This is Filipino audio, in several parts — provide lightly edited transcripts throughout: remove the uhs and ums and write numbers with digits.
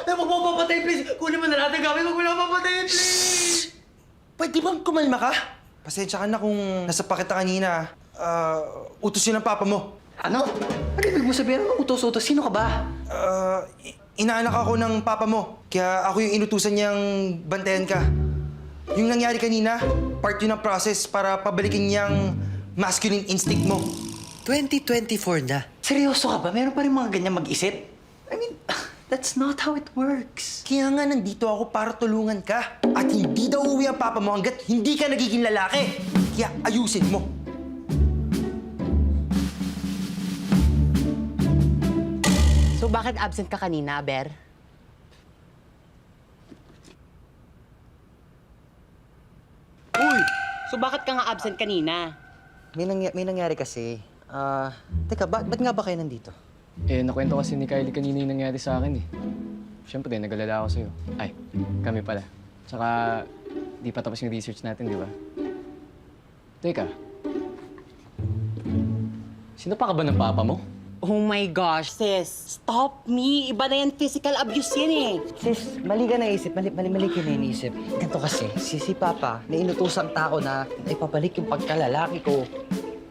Eh, huwag mo papatay, please! Kunin mo na natin gamit, huwag mo na papatay, please! Pwede bang kumalma ka? Pasensya ka na kung nasapa kita kanina. Utos yun ng papa mo. Ano? Ano ibig mo sabihin? Ano utos-utos? Sino ka ba? Inaanak ako ng papa mo. Kaya ako yung inutusan niyang bantayan ka. Yung nangyari kanina, part yun ng process para pabalikin niyang masculine instinct mo. 2024 na. Seryoso ka ba? Meron pa rin mga ganyan mag-isip? I mean, that's not how it works. Kaya nga nandito ako para tulungan ka. At hindi daw uuwi ang papa mo hanggat hindi ka nagiging lalaki. Kaya ayusin mo. So bakit absent ka kanina, Ber? Uy! So bakit ka nga absent kanina? May nangyari kasi. Teka, ba't nga ba kayo nandito? Eh, nakwento kasi ni Kylie kanina yung nangyari sa akin eh. Siyempre, nag-alala ako sa'yo. Ay, kami pala. Tsaka, di pa tapos yung research natin, di ba? Teka. Sino pa ka ba ng papa mo? Oh my gosh, sis. Stop me. Iba na yan, physical abuse yan eh. Sis, mali ka naisip. Mali ka na iniisip. Ganito kasi, si Papa, na inutosang tao na ipabalik yung pagkalalaki ko.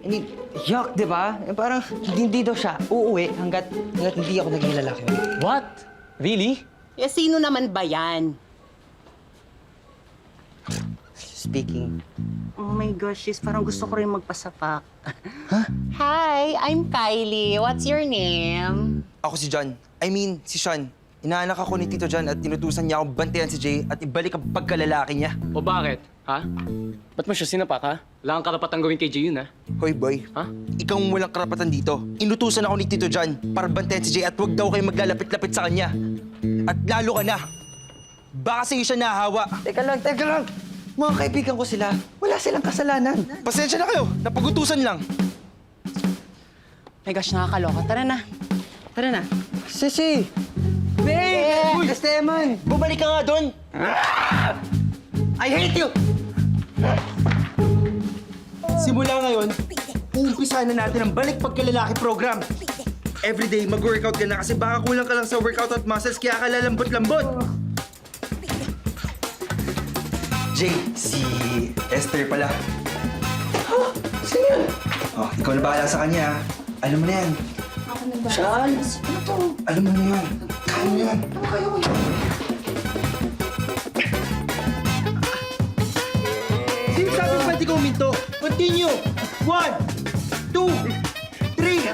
I mean, yuck, di ba? Parang hindi daw siya uuwi hanggat hindi ako naging lalaki ulit. What? Really? Eh, sino naman ba yan? Speaking. Oh my gosh, sis. Parang gusto ko rin magpasapak. Huh? Hi, I'm Kylie. What's your name? Ako si John. I mean, si Sean. Inaanak ako ni Tito John at tinutusan niya akong bantayan si Jay at ibalik ang pagkalalaki niya. O bakit? Ha? Ba't mo siya sinapak, ha? Wala kang karapatang gawin kay Jay yun, ha? Hoy boy, Ha? ikaw ang walang karapatan dito. Inutusan ako ni Tito John para bantayan si Jay at huwag daw kayo maglalapit-lapit sa kanya. At lalo ka na. Baka sa'yo siya nahahawa. Teka lang! Mga kaibigan ko sila. Wala silang kasalanan. Pasensya na kayo. Napagutusan lang. My gosh, nakakaloka. Tara na. Tara na. Sisi! Babe! Uy! Esteban! Bumalik ka nga doon. I hate you! Simula ngayon, uumpisahan na natin ang Balik Pagkalalaki program. Everyday, mag-workout ka na kasi baka kulang ka lang sa workout at muscles kaya ka lalambot-lambot. Jay, si Esther pala. Sino yan? Oh, ikaw na bahala sa kanya. Alam mo na yan. Saan? Ano to? Alam mo na yan. Kaya mo yan. Ano kayo? Sino sabi pwede ka uminto? Continue! 1, 2, 3.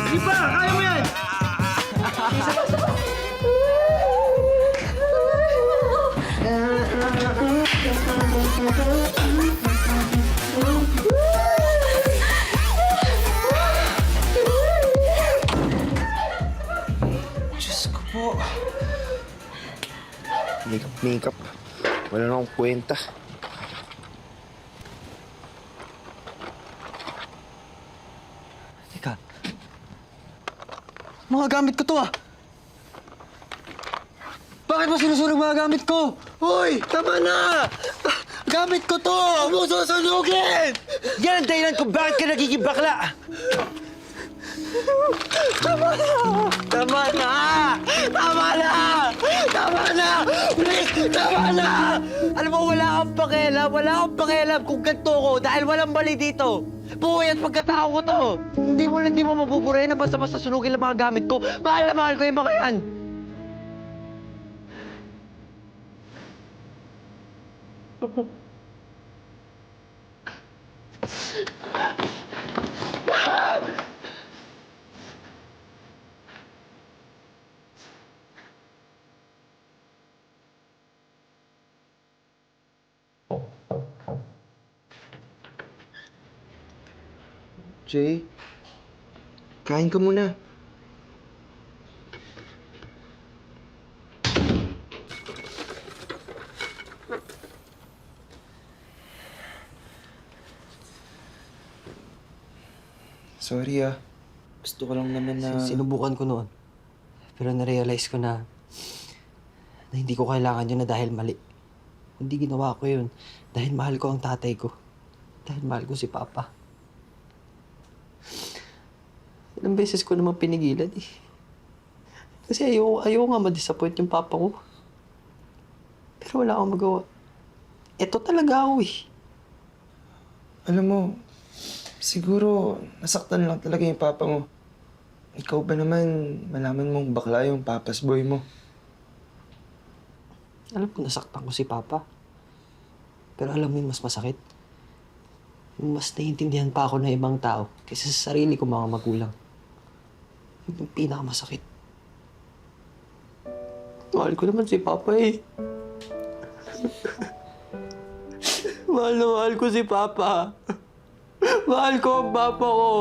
Sige pa! Kaya mo yan! Diyos ko po. Makeup. Wala na akong kwenta. Teka. Mga gamit ko to ah! Bakit mo sinusunog mga gamit ko? Hoy! Tama na! Gamit ko to! Huwag mo susunugin! Yan ang dahilan kung bakit ka nagiging bakla! Tama na! Tama na! Tama na! Tama na! Please! Tama na! Alam mo, wala kang pakialam kung ganito ko dahil walang mali dito. Buhay at pagkatao ko to. Hindi mo mabuburahin na basta-basta sunugin lang mga gamit ko. Mahal na mahal ko yung mga yan. Jay, kain ka muna. Sorry ah. Gusto ko lang naman na... Sinubukan ko noon. Pero na-realize ko na hindi ko kailangan yun na dahil mali. Hindi ginawa ko yun dahil mahal ko ang tatay ko. Dahil mahal ko si Papa. Ilang beses ko naman pinigilan eh. Kasi ayaw nga ma-disappoint yung papa ko. Pero wala akong magawa. Ito talaga ako eh. Alam mo, siguro nasaktan lang talaga yung papa mo. Ikaw ba naman, malaman mong bakla yung papas boy mo. Alam ko nasaktan ko si papa. Pero alam mo yung mas masakit? Yung mas naiintindihan pa ako ng ibang tao kaysa sa sarili ko mga magulang. Yun yung pinakamasakit. Mahal ko naman si papa eh. Mahal na mahal ko si papa. Mahal ko ang papa ko.